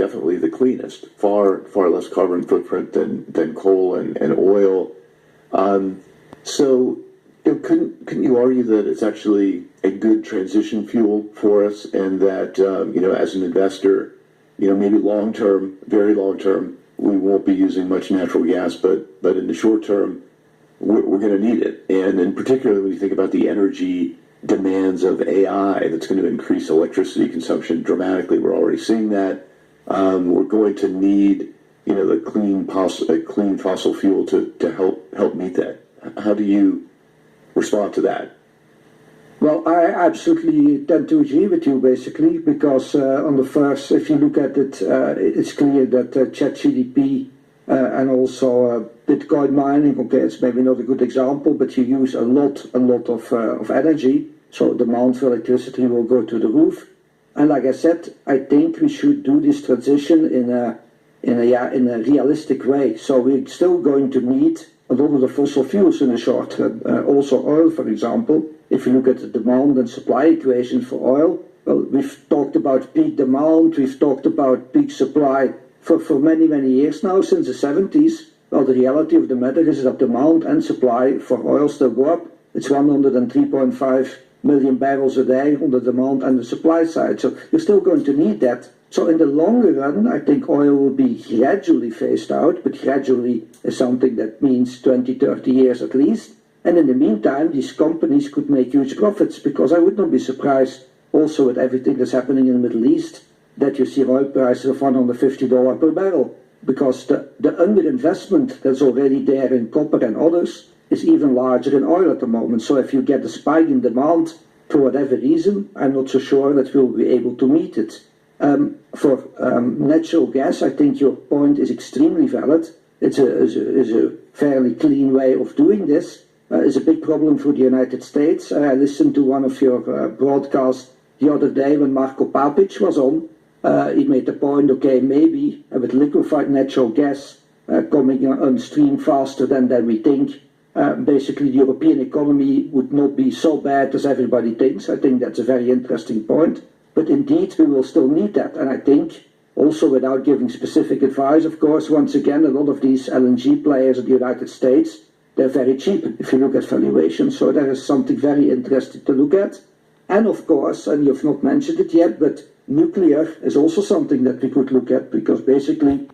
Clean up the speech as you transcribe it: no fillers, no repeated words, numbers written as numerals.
definitely the cleanest, far less carbon footprint than coal and oil. So, couldn't you argue that it's actually a good transition fuel for us, and that as an investor, maybe long term, very long term, we won't be using much natural gas, but in the short term, we're going to need it. And in particular, when you think about the energy demands of AI, that's going to increase electricity consumption dramatically. We're already seeing that. We're going to need, the clean fossil fuel to help meet that. How do you respond to that? Well, I absolutely tend to agree with you, basically, because on the first, if you look at it, it's clear that ChatGPT and also Bitcoin mining, okay, it's maybe not a good example, but you use a lot of energy, so demand for electricity will go to the roof. And like I said, I think we should do this transition in a realistic way. So we're still going to need a lot of the fossil fuels in the short term, also oil, for example. If you look at the demand and supply equation for oil, well, we've talked about peak demand, we've talked about peak supply for many years now, since the 70s. Well, the reality of the matter is that demand and supply for oil still go up. It's 103.5 million barrels a day on the demand and the supply side. So you're still going to need that. So in the longer run, I think oil will be gradually phased out, but gradually is something that means 20, 30 years at least. And in the meantime, these companies could make huge profits, because I would not be surprised also with everything that's happening in the Middle East that you see oil prices of $150 per barrel, because the underinvestment that's already there in copper and others is even larger in oil at the moment. So if you get a spike in demand for whatever reason, I'm not so sure that we'll be able to meet it. For natural gas, I think your point is extremely valid. It's a fairly clean way of doing this. It's a big problem for the United States. I listened to one of your broadcasts the other day when Marko Papic was on. He made the point, okay, maybe with liquefied natural gas coming on stream faster than we think, basically the European economy would not be so bad as everybody thinks. I think that's a very interesting point. But indeed, we will still need that. And I think, also without giving specific advice, of course, once again, a lot of these LNG players in the United States, they're very cheap if you look at valuation. So there is something very interesting to look at. And of course, and you've not mentioned it yet, but nuclear is also something that we could look at, because basically